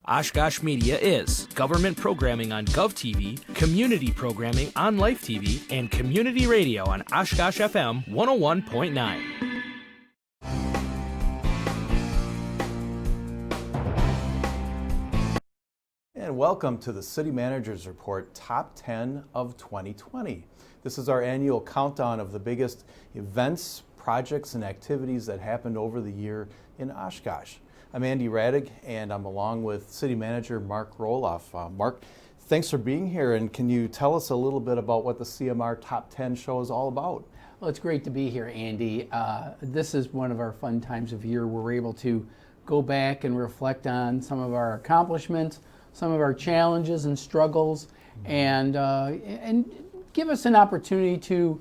Oshkosh Media is government programming on GovTV, community programming on Life TV, and community radio on Oshkosh FM 101.9. And welcome to the City Manager's Report Top 10 of 2020. This is our annual countdown of the biggest events, projects, and activities that happened over the year in Oshkosh. I'm Andy Radig, and I'm along with City Manager Mark Rohloff. Mark, thanks for being here, and can you tell us a little bit about what the CMR Top 10 show is all about? Well, it's great to be here, Andy. This is one of our fun times of year where we're able to go back and reflect on some of our accomplishments, some of our challenges and struggles, and give us an opportunity to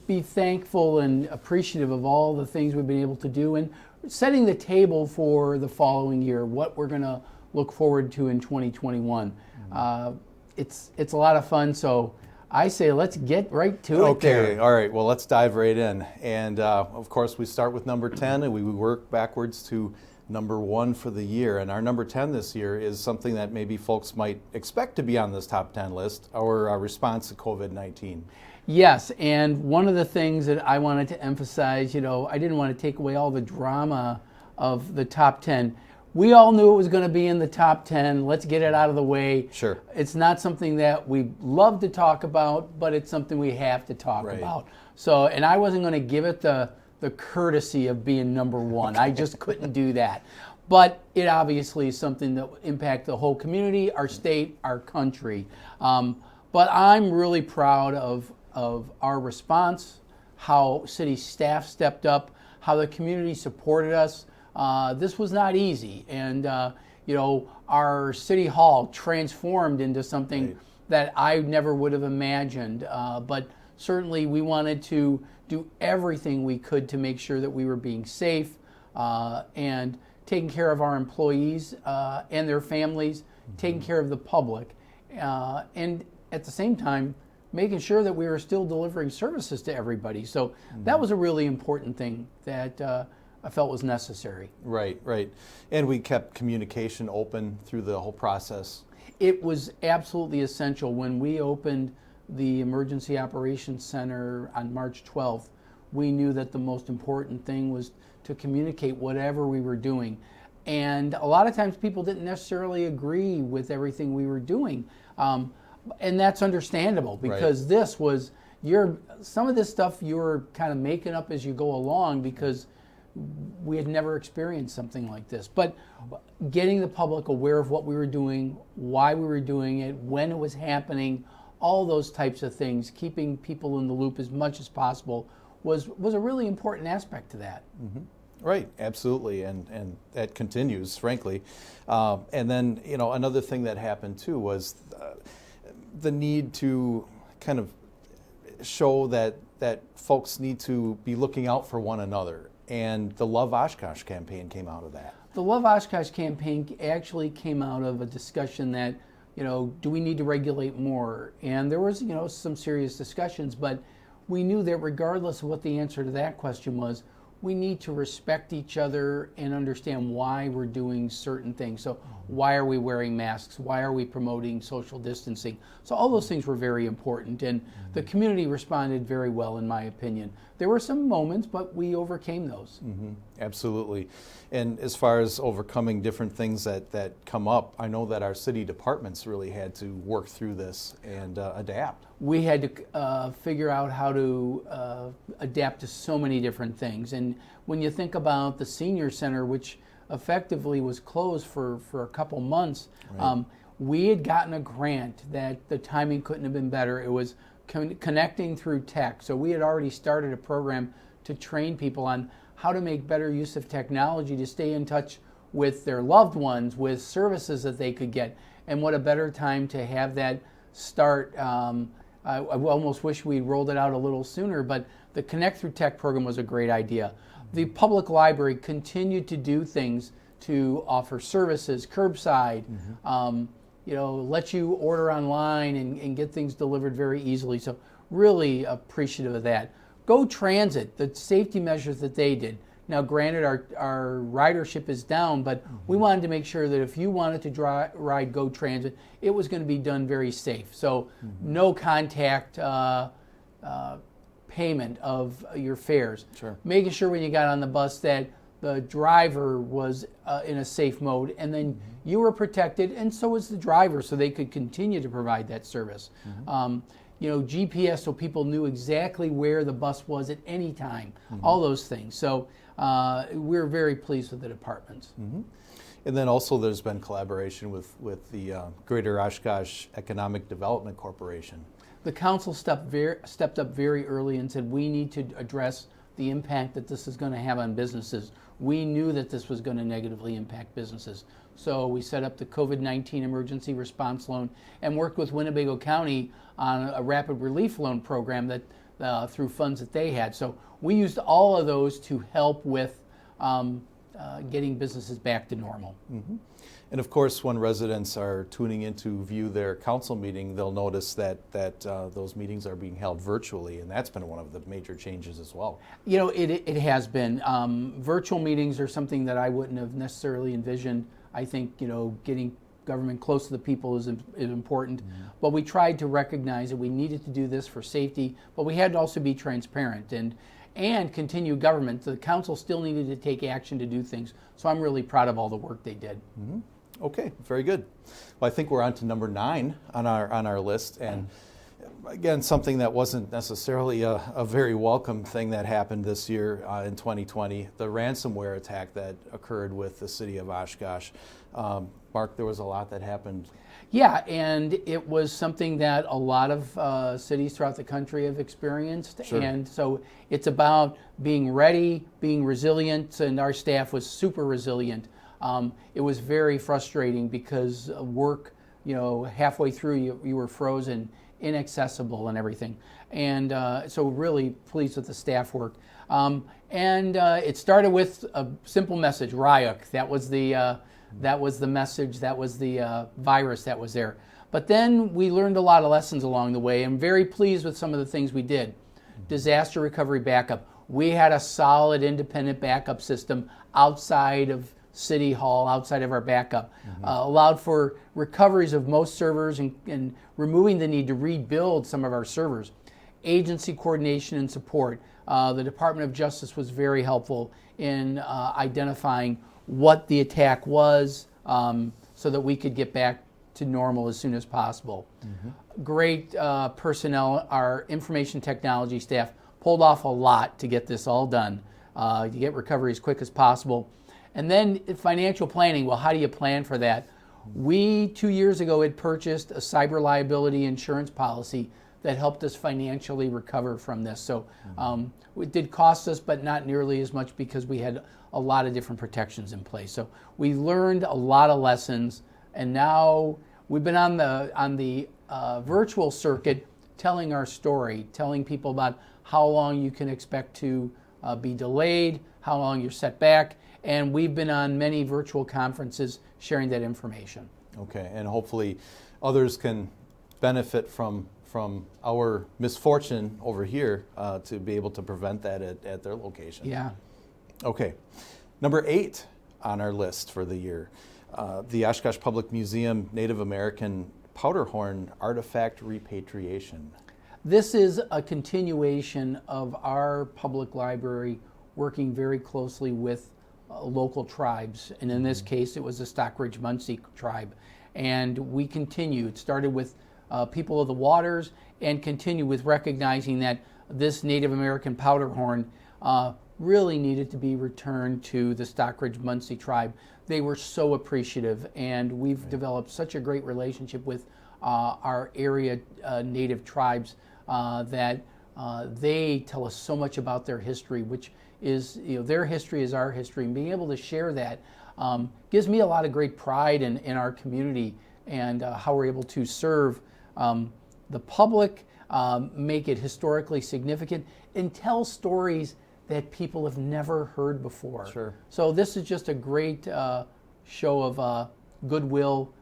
be thankful and appreciative of all the things we've been able to do, and setting the table for the following year, what we're going to look forward to in 2021. It's a lot of fun, so I say let's get right to it. Okay, all right, well, let's dive right in. And of course, we start with number 10, and we work backwards to number 1 for the year. And our number 10 this year is something that maybe folks might expect to be on this top 10 list, our response to COVID-19. Yes, and one of the things that I wanted to emphasize, I didn't want to take away all the drama of the top 10. We all knew it was going to be in the top 10. Let's get it out of the way. Sure. It's not something that we love to talk about, but it's something we have to talk about. So, and I wasn't going to give it the courtesy of being number 1. I just couldn't do that. But it obviously is something that will impact the whole community, our state, our country. But I'm really proud of our response, how city staff stepped up, how the community supported us. This was not easy, and our city hall transformed into something that I never would have imagined. But certainly we wanted to do everything we could to make sure that we were being safe and taking care of our employees and their families, taking care of the public, and at the same time making sure that we were still delivering services to everybody. So that was a really important thing that I felt was necessary. Right. And we kept communication open through the whole process. It was absolutely essential. When we opened the Emergency Operations Center on March 12th, we knew that the most important thing was to communicate whatever we were doing. And a lot of times people didn't necessarily agree with everything we were doing. And that's understandable, because this was some of this stuff you were kind of making up as you go along, because we had never experienced something like this. But getting the public aware of what we were doing, why we were doing it, when it was happening, all those types of things, keeping people in the loop as much as possible was a really important aspect to that. Mm-hmm. Right, absolutely, and that continues, frankly. And then, another thing that happened too was the need to kind of show that folks need to be looking out for one another. And the Love Oshkosh campaign came out of that. The Love Oshkosh campaign actually came out of a discussion that, do we need to regulate more? And there was, some serious discussions, but we knew that regardless of what the answer to that question was, we need to respect each other and understand why we're doing certain things. So why are we wearing masks? Why are we promoting social distancing? So all those things were very important, and the community responded very well, in my opinion. There were some moments, but we overcame those. Mm-hmm. Absolutely. And as far as overcoming different things that come up, I know that our city departments really had to work through this and adapt. We had to figure out how to adapt to so many different things. And when you think about the senior center, which effectively was closed for a couple months, we had gotten a grant that the timing couldn't have been better. It was connecting through tech. So we had already started a program to train people on how to make better use of technology to stay in touch with their loved ones, with services that they could get. And what a better time to have that start. I almost wish we'd rolled it out a little sooner, but the Connect Through Tech program was a great idea. The public library continued to do things to offer services, curbside, let you order online and get things delivered very easily. So really appreciative of that. Go Transit, the safety measures that they did, Now, granted, our ridership is down, but we wanted to make sure that if you wanted to ride Go Transit, it was going to be done very safe. So no contact payment of your fares. Sure. Making sure when you got on the bus that the driver was in a safe mode, and then you were protected, and so was the driver, so they could continue to provide that service. GPS, so people knew exactly where the bus was at any time, all those things. So we're very pleased with the departments. And then also there's been collaboration with the Greater Oshkosh Economic Development Corporation. The council stepped up very early and said, we need to address the impact that this is going to have on businesses. We knew that this was going to negatively impact businesses. So we set up the COVID-19 Emergency Response Loan and worked with Winnebago County on a rapid relief loan program that through funds that they had. So we used all of those to help with getting businesses back to normal. And of course, when residents are tuning in to view their council meeting, they'll notice that those meetings are being held virtually, and that's been one of the major changes as well. You know, it has been. Virtual meetings are something that I wouldn't have necessarily envisioned. I think, getting government close to the people is important, but we tried to recognize that we needed to do this for safety, but we had to also be transparent and continue government. The council still needed to take action to do things, so I'm really proud of all the work they did. Okay, very good. Well, I think we're on to number 9 on our list, and again, something that wasn't necessarily a very welcome thing that happened this year in 2020, the ransomware attack that occurred with the city of Oshkosh. Mark, there was a lot that happened. Yeah, and it was something that a lot of cities throughout the country have experienced. Sure. And so it's about being ready, being resilient, and our staff was super resilient. It was very frustrating because work, halfway through you were frozen, inaccessible and everything. And so really pleased with the staff work. It started with a simple message, Ryuk. That was the message, that was the virus that was there. But then we learned a lot of lessons along the way. I'm very pleased with some of the things we did. Disaster recovery backup. We had a solid independent backup system outside of City Hall, outside of our backup. Allowed for recoveries of most servers and removing the need to rebuild some of our servers. Agency coordination and support. The Department of Justice was very helpful in identifying what the attack was so that we could get back to normal as soon as possible. Great personnel. Our information technology staff pulled off a lot to get this all done, to get recovery as quick as possible. And then financial planning. Well, how do you plan for that? We, 2 years ago, had purchased a cyber liability insurance policy that helped us financially recover from this. So it did cost us, but not nearly as much because we had a lot of different protections in place. So we learned a lot of lessons, and now we've been on the virtual circuit telling our story, telling people about how long you can expect to be delayed, how long you're set back, and we've been on many virtual conferences sharing that information. Okay, and hopefully others can benefit from our misfortune over here to be able to prevent that at their location. Yeah. Okay, number 8 on our list for the year, the Oshkosh Public Museum Native American Powderhorn Artifact Repatriation. This is a continuation of our public library working very closely with local tribes, and in this case it was the Stockridge Munsee tribe, and we continue. It started with people of the waters and continue with recognizing that this Native American powderhorn really needed to be returned to the Stockridge Munsee tribe. They were so appreciative, and we've developed such a great relationship with our area native tribes that they tell us so much about their history, which is, their history is our history, and being able to share that gives me a lot of great pride in our community and how we're able to serve the public, make it historically significant, and tell stories that people have never heard before. Sure. So this is just a great show of goodwill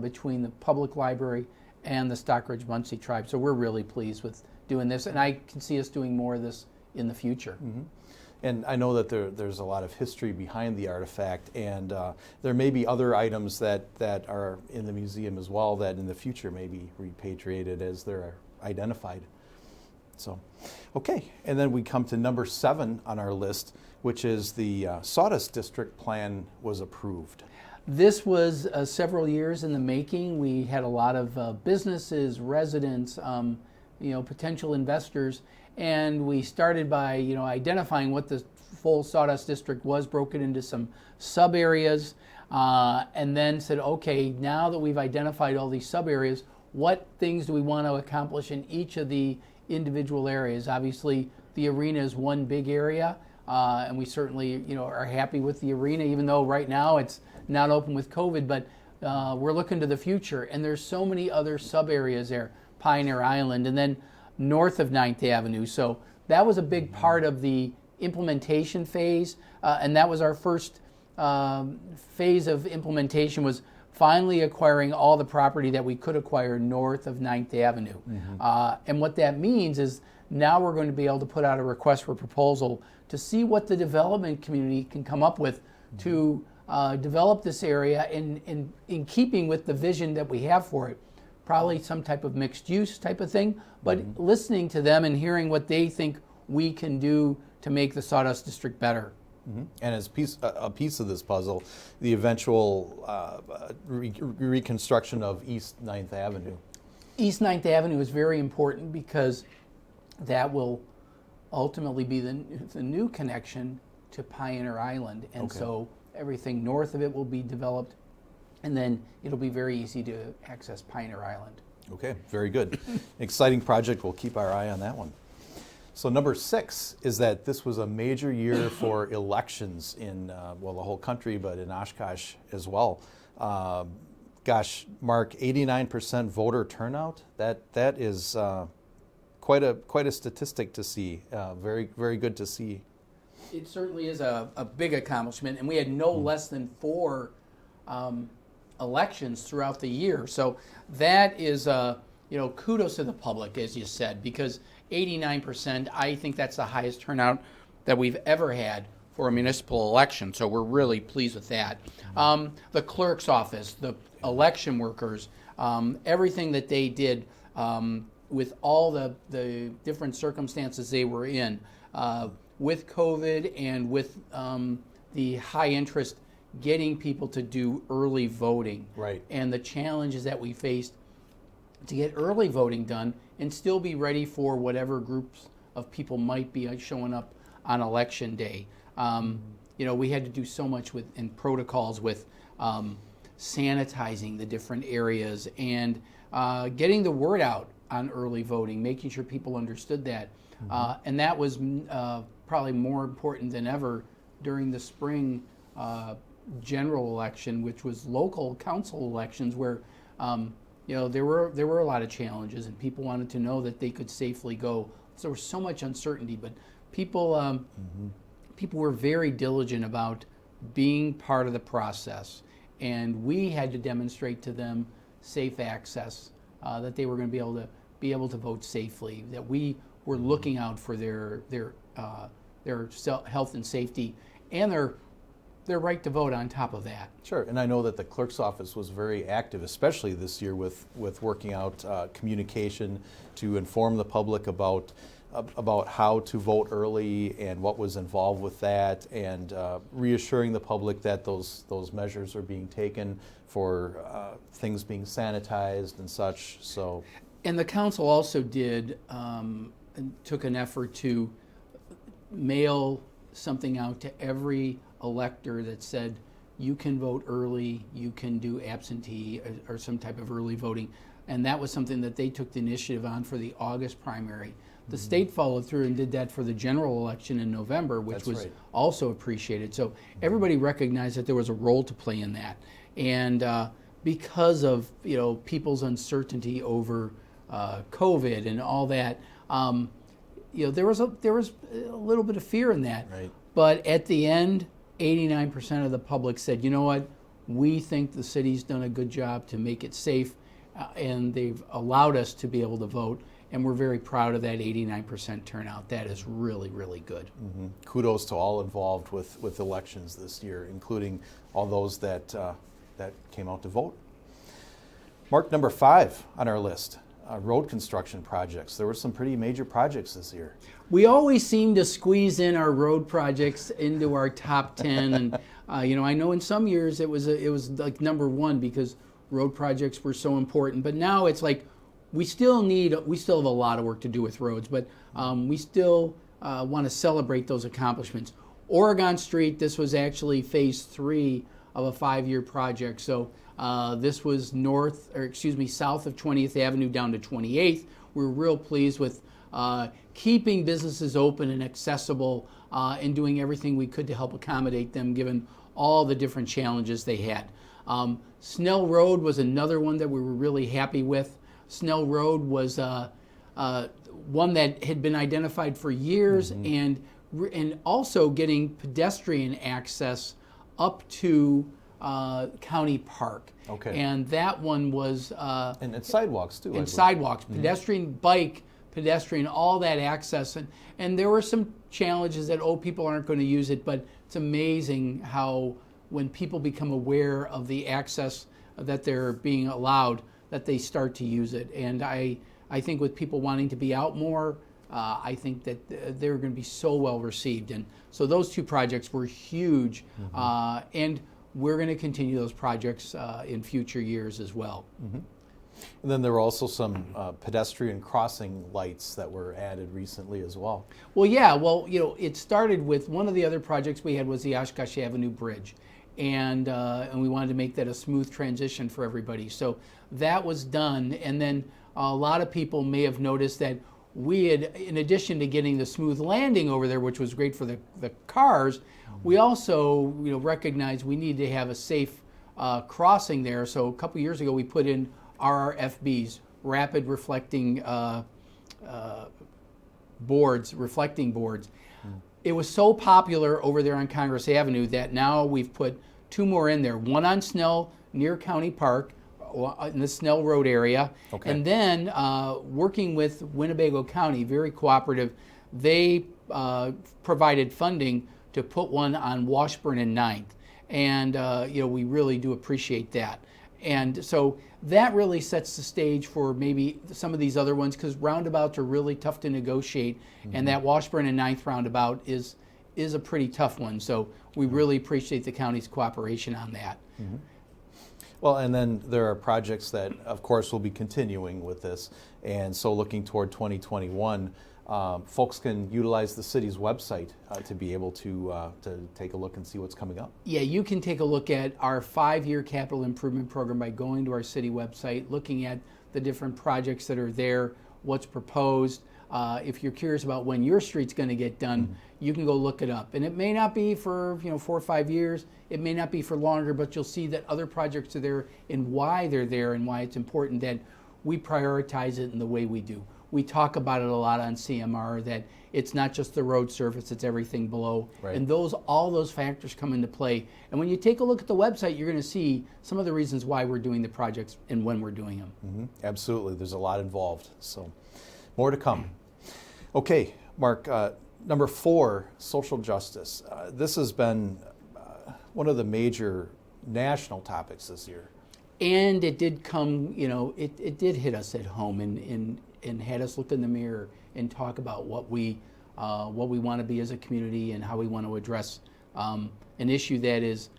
between the public library and the Stockridge Munsee tribe. So we're really pleased with doing this, and I can see us doing more of this in the future. And I know that there's a lot of history behind the artifact, and there may be other items that are in the museum as well that in the future may be repatriated as they're identified. So, okay, and then we come to number 7 on our list, which is the Sawdust District Plan was approved. This was several years in the making. We had a lot of businesses, residents, potential investors, and we started by identifying what the full Sawdust District was, broken into some sub areas, and then said, okay, now that we've identified all these sub areas, what things do we want to accomplish in each of the individual areas? Obviously, the arena is one big area, and we certainly are happy with the arena, even though right now it's not open with COVID, but we're looking to the future, and there's so many other sub areas there, Pioneer Island, and then north of 9th Avenue. So that was a big part of the implementation phase, and that was our first phase of implementation, was finally acquiring all the property that we could acquire north of 9th Avenue. And what that means is now we're going to be able to put out a request for proposal to see what the development community can come up with to develop this area in keeping with the vision that we have for it. Probably some type of mixed use type of thing, but listening to them and hearing what they think we can do to make the Sawdust District better. And as a piece of this puzzle, the eventual reconstruction of East 9th Avenue. East 9th Avenue is very important because that will ultimately be the new connection to Pioneer Island. And so everything north of it will be developed, and then it'll be very easy to access Pioneer Island. Okay, very good. Exciting project. We'll keep our eye on that one. So number 6 is that this was a major year for elections in, the whole country, but in Oshkosh as well. Gosh, Mark, 89% voter turnout. That is quite a statistic to see. Very, very good to see. It certainly is a big accomplishment, and we had no less than 4 elections throughout the year. So that is, kudos to the public, as you said, because 89%, I think that's the highest turnout that we've ever had for a municipal election. So we're really pleased with that. The clerk's office, the election workers, everything that they did with all the different circumstances they were in, with COVID and with the high interest, getting people to do early voting. Right. And the challenges that we faced to get early voting done and still be ready for whatever groups of people might be showing up on election day. We had to do so much in protocols with sanitizing the different areas and getting the word out on early voting, making sure people understood that. And that was probably more important than ever during the spring general election, which was local council elections, where there were a lot of challenges, and people wanted to know that they could safely go. So there was so much uncertainty, but people were very diligent about being part of the process, and we had to demonstrate to them safe access, that they were going to be able to vote safely, that we were looking out for their health and safety, and their right to vote on top of that. Sure, and I know that the clerk's office was very active, especially this year with working out communication to inform the public about how to vote early and what was involved with that, and reassuring the public that those measures are being taken for things being sanitized and such. So, and the council also did took an effort to mail something out to every elector that said you can vote early, you can do absentee or some type of early voting, and that was something that they took the initiative on for the August primary. The state followed through and did that for the general election in November, which was also appreciated. So everybody recognized that there was a role to play in that, and because of people's uncertainty over COVID and all that, there was a little bit of fear in that. Right. But at the end, 89% of the public said, you know what, we think the city's done a good job to make it safe, and they've allowed us to be able to vote. and we're very proud of that 89% turnout. That is really, really good. Kudos to all involved with elections this year, including all those that came out to vote. Mark, number 5 on our list, road construction projects. There were some pretty major projects this year. We always seem to squeeze in our road projects into our top 10, and I know in some years it was like number 1 because road projects were so important. But now it's like we still have a lot of work to do with roads, but we still want to celebrate those accomplishments. Oregon Street, this was actually phase 3 of a 5-year project. So this was south of 20th Avenue down to 28th. We're real pleased with keeping businesses open and accessible and doing everything we could to help accommodate them given all the different challenges they had. Snell Road was another one that we were really happy with. Snell Road was one that had been identified for years, and also getting pedestrian access up to County Park. Okay. And that one was and sidewalks too. And sidewalks, pedestrian, bike, pedestrian, all that access, and there were some challenges that people aren't going to use it, but it's amazing how when people become aware of the access that they're being allowed, that they start to use it. And I think with people wanting to be out more, I think that they're going to be so well received. And so those 2 projects were huge, and we're going to continue those projects in future years as well. And then there were also some pedestrian crossing lights that were added recently as well. Well, yeah. Well, it started with one of the other projects we had was the Oshkosh Avenue Bridge, and we wanted to make that a smooth transition for everybody. So that was done, and then a lot of people may have noticed that we had, in addition to getting the smooth landing over there, which was great for the cars, we also recognized we needed to have a safe crossing there. So a couple years ago we put in RRFBs, rapid reflecting reflecting boards. It was so popular over there on Congress Avenue that now we've put 2 more in there. One on Snell near County Park in the Snell Road area. Okay. And then working with Winnebago County, very cooperative, they provided funding to put one on Washburn and 9th. And we really do appreciate that. And so that really sets the stage for maybe some of these other ones, because roundabouts are really tough to negotiate, and that Washburn and 9th roundabout is a pretty tough one. So we really appreciate the county's cooperation on that. Well, and then there are projects that, of course, will be continuing with this. And so looking toward 2021, folks can utilize the city's website to be able to take a look and see what's coming up. Yeah, you can take a look at our 5-year capital improvement program by going to our city website, looking at the different projects that are there, what's proposed. If you're curious about when your street's going to get done, you can go look it up. And it may not be for 4 or 5 years. It may not be for longer, but you'll see that other projects are there and why they're there and why it's important that we prioritize it in the way we do. We talk about it a lot on CMR, that it's not just the road surface, it's everything below. Right. And all those factors come into play. And when you take a look at the website, you're going to see some of the reasons why we're doing the projects and when we're doing them. Absolutely. There's a lot involved. So more to come. Okay, Mark, number 4, social justice. This has been one of the major national topics this year. And it did come, it did hit us at home and had us look in the mirror and talk about what we want to be as a community and how we want to address an issue that is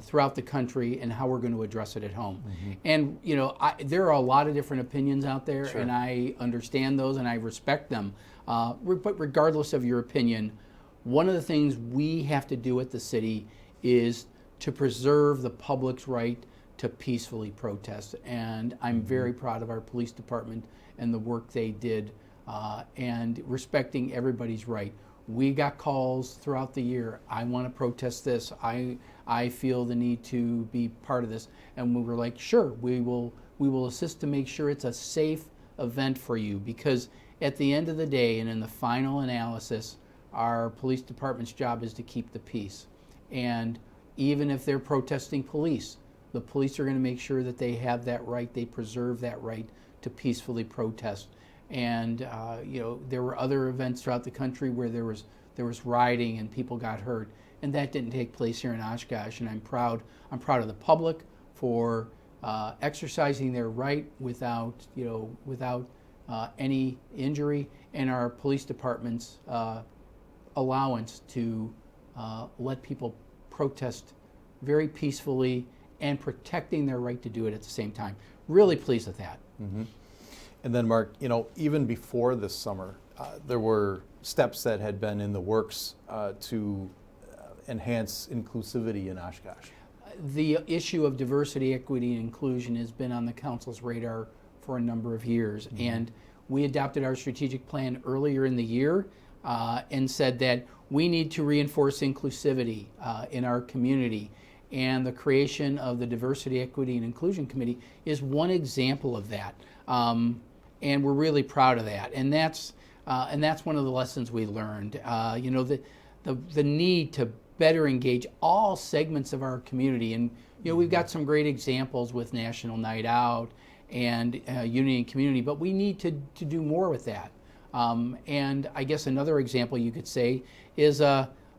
throughout the country and how we're going to address it at home. And there are a lot of different opinions out there, sure, and I understand those and I respect them. But regardless of your opinion, one of the things we have to do at the city is to preserve the public's right to peacefully protest. And I'm very proud of our police department and the work they did, and respecting everybody's right. We got calls throughout the year, I want to protest this, I feel the need to be part of this. And we were like, sure, we will assist to make sure it's a safe event for you, because at the end of the day and in the final analysis, our police department's job is to keep the peace. And even if they're protesting police, the police are going to make sure that they have that right, they preserve that right to peacefully protest. And there were other events throughout the country where there was rioting and people got hurt, and that didn't take place here in Oshkosh. And I'm proud of the public for exercising their right without any injury, and our police department's allowance to let people protest very peacefully and protecting their right to do it at the same time. Really pleased with that. Mm-hmm. And then, Mark, even before this summer, there were steps that had been in the works to enhance inclusivity in Oshkosh. The issue of diversity, equity, and inclusion has been on the council's radar for a number of years. Mm-hmm. And we adopted our strategic plan earlier in the year and said that we need to reinforce inclusivity in our community. And the creation of the Diversity, Equity, and Inclusion Committee is one example of that. And we're really proud of that. And that's one of the lessons we learned. The need to better engage all segments of our community. And we've got some great examples with National Night Out and Unity and Community, but we need to do more with that. And I guess another example you could say is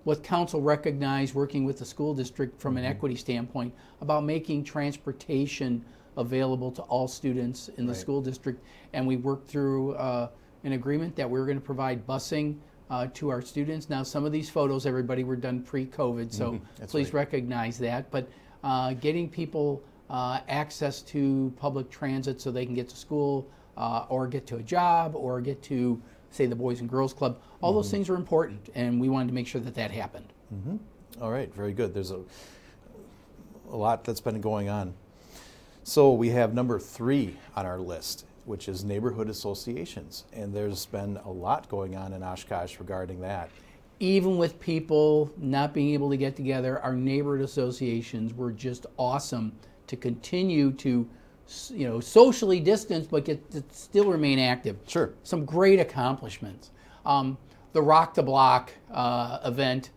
what council recognized working with the school district from an equity standpoint about making transportation available to all students in the school district. And we worked through an agreement that we were going to provide busing to our students. Now, some of these photos, everybody, were done pre-COVID, so please recognize that. But getting people access to public transit so they can get to school or get to a job or get to, say, the Boys and Girls Club, all those things are important, and we wanted to make sure that that happened. Mm-hmm. All right, very good. There's a lot that's been going on. So we have number 3 on our list, which is neighborhood associations, and there's been a lot going on in Oshkosh regarding that. Even with people not being able to get together, our neighborhood associations were just awesome to continue to socially distance, but to still remain active. Sure. Some great accomplishments. The Rock the Block event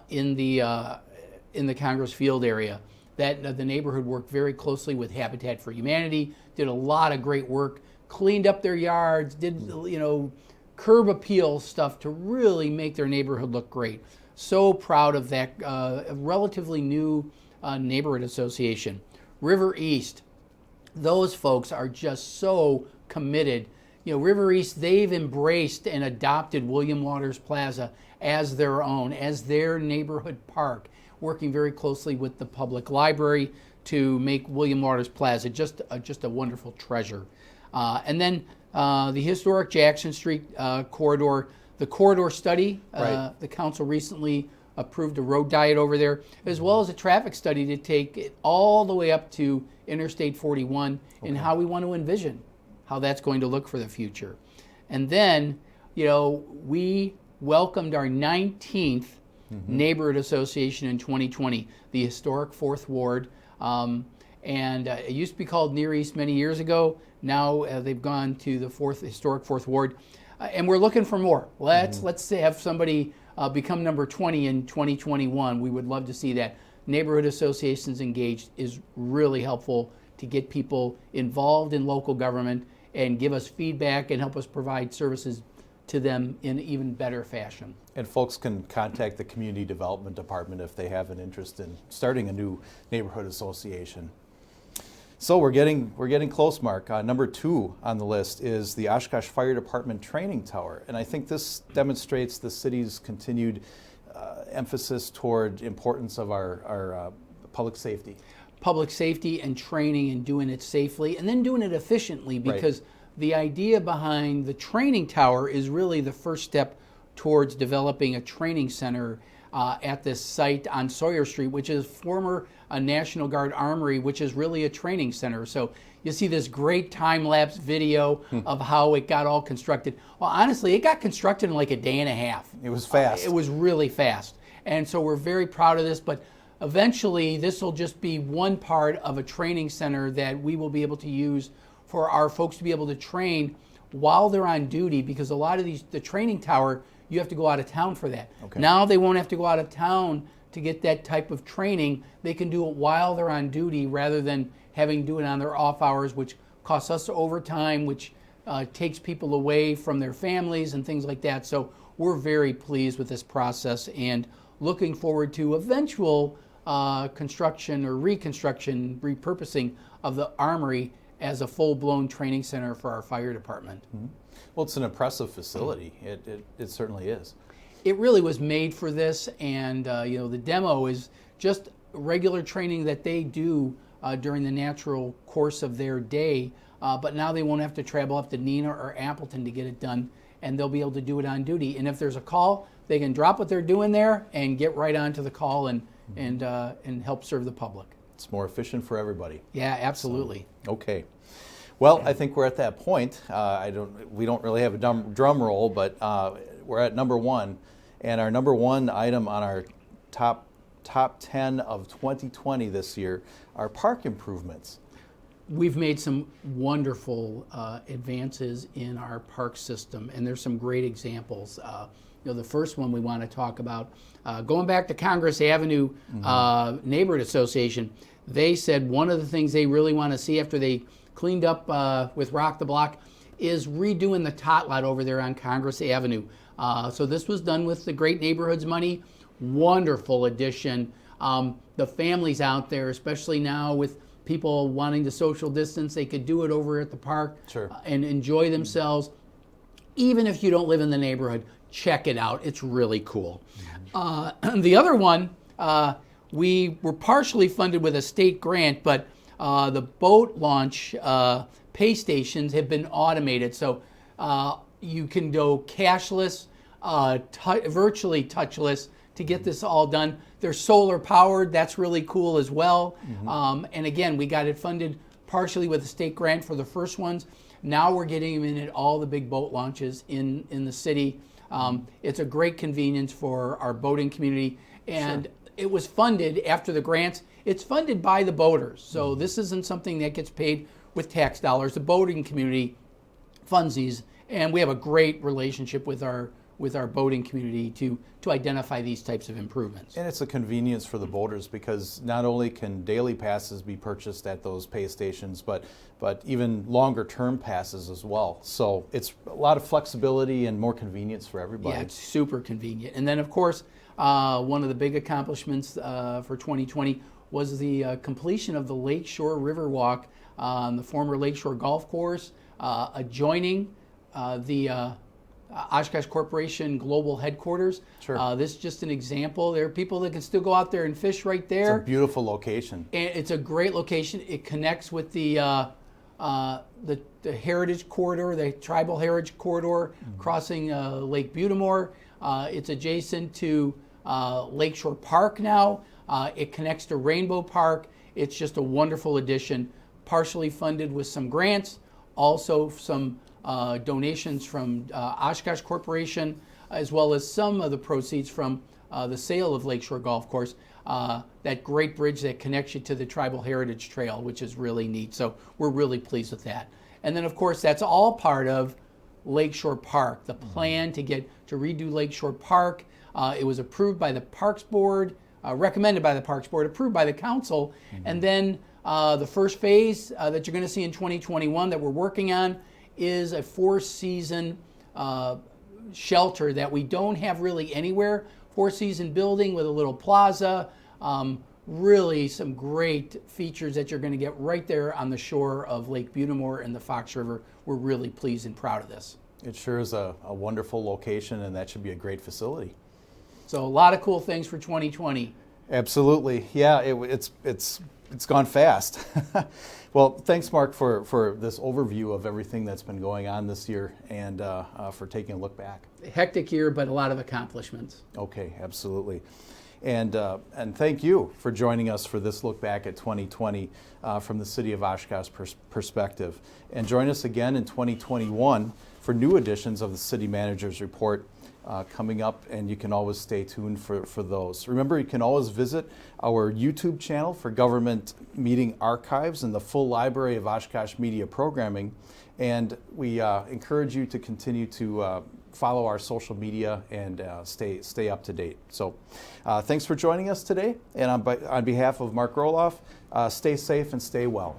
in the Congress Field area, that the neighborhood worked very closely with Habitat for Humanity, did a lot of great work, cleaned up their yards, did curb appeal stuff to really make their neighborhood look great. So proud of that relatively new neighborhood association. River East, those folks are just so committed. River East, they've embraced and adopted William Waters Plaza as their own, as their neighborhood park, working very closely with the public library to make William Waters Plaza just a wonderful treasure. And then the historic Jackson Street corridor, the corridor study, the council recently approved a road diet over there, as well as a traffic study to take it all the way up to Interstate 41 and how we want to envision how that's going to look for the future. And then, we welcomed our 19th neighborhood association in 2020, the historic 4th Ward. And it used to be called Near East many years ago. Now they've gone to the historic 4th Ward. And we're looking for more. Let's say have somebody become number 20 in 2021. We would love to see that. Neighborhood associations engaged is really helpful to get people involved in local government and give us feedback and help us provide services to them in even better fashion. And folks can contact the Community Development Department if they have an interest in starting a new neighborhood association. So we're getting close, Mark. Number 2 on the list is the Oshkosh Fire Department Training Tower, and I think this demonstrates the city's continued emphasis toward importance of our public safety. Public safety and training and doing it safely and then doing it efficiently, because the idea behind the training tower is really the first step towards developing a training center at this site on Sawyer Street, which is former National Guard Armory, which is really a training center. So you see this great time-lapse video of how it got all constructed. Well, honestly, it got constructed in like a day and a half. It was fast. It was really fast. And so we're very proud of this, but eventually this will just be one part of a training center that we will be able to use for our folks to be able to train while they're on duty, because a lot of the training tower, you have to go out of town for that. Now they won't have to go out of town to get that type of training. They can do it while they're on duty rather than having to do it on their off hours, which costs us overtime, which takes people away from their families and things like that. So we're very pleased with this process and looking forward to eventual construction or reconstruction, repurposing of the Armory as a full-blown training center for our fire department. Mm-hmm. Well, it's an impressive facility. It certainly is. It really was made for this, and the demo is just regular training that they do during the natural course of their day, but now they won't have to travel up to Neenah or Appleton to get it done, and they'll be able to do it on duty. And if there's a call, they can drop what they're doing there and get right onto the call and help serve the public. It's more efficient for everybody. Yeah, absolutely. So, okay. Well, I think we're at that point. We don't really have a drum roll, but we're at number one, and our number one item on our top 10 of 2020 this year are park improvements. We've made some wonderful advances in our park system, and there's some great examples. The first one we want to talk about, going back to Congress Avenue Neighborhood Association, they said one of the things they really want to see after they cleaned up with Rock the Block is redoing the tot lot over there on Congress Avenue. So this was done with the Great Neighborhoods money. Wonderful addition. The families out there, especially now with people wanting to social distance, they could do it over at the park. Sure. And enjoy themselves. Even if you don't live in the neighborhood, check it out. It's really cool. The other one, we were partially funded with a state grant, but the boat launch pay stations have been automated. So you can go cashless, virtually touchless to get this all done. They're solar powered. That's really cool as well. And again, we got it funded partially with a state grant for the first ones. Now we're getting them in at all the big boat launches in the city. It's a great convenience for our boating community. And it was funded after the grants. It's funded by the boaters. So this isn't something that gets paid with tax dollars. The boating community funds these. And we have a great relationship with our boating community to identify these types of improvements. And it's a convenience for the boaters because not only can daily passes be purchased at those pay stations, but even longer term passes as well. So it's a lot of flexibility and more convenience for everybody. Yeah, it's super convenient. And then of course, one of the big accomplishments for 2020 was the completion of the Lakeshore Riverwalk on the former Lakeshore Golf Course, adjoining the Oshkosh Corporation Global Headquarters. Sure. This is just an example. There are people that can still go out there and fish right there. It's a beautiful location. And it's a great location. It connects with the heritage corridor, the tribal heritage corridor, crossing Lake Butamore. It's adjacent to Lakeshore Park now. It connects to Rainbow Park. It's just a wonderful addition, partially funded with some grants, also some donations from Oshkosh Corporation, as well as some of the proceeds from the sale of Lakeshore Golf Course, that great bridge that connects you to the Tribal Heritage Trail, which is really neat. So we're really pleased with that. And then, of course, that's all part of Lakeshore Park, the plan to redo Lakeshore Park. It was approved by the Parks Board, recommended by the Parks Board, approved by the Council, and then the first phase that you're going to see in 2021 that we're working on is a four-season shelter that we don't have really anywhere. Four-season building with a little plaza. Really some great features that you're going to get right there on the shore of Lake Butamore and the Fox River. We're really pleased and proud of this. It sure is a wonderful location, and that should be a great facility. So a lot of cool things for 2020. Absolutely. Yeah, it's gone fast. Well, thanks, Mark, for this overview of everything that's been going on this year and for taking a look back. Hectic year, but a lot of accomplishments. Okay, absolutely. And thank you for joining us for this look back at 2020 from the City of Oshkosh perspective. And join us again in 2021 for new editions of the City Manager's Report coming up, and you can always stay tuned for those. Remember, you can always visit our YouTube channel for government meeting archives and the full library of Oshkosh media programming. And we encourage you to continue to follow our social media and stay up to date. So thanks for joining us today. And on behalf of Mark Rohloff, stay safe and stay well.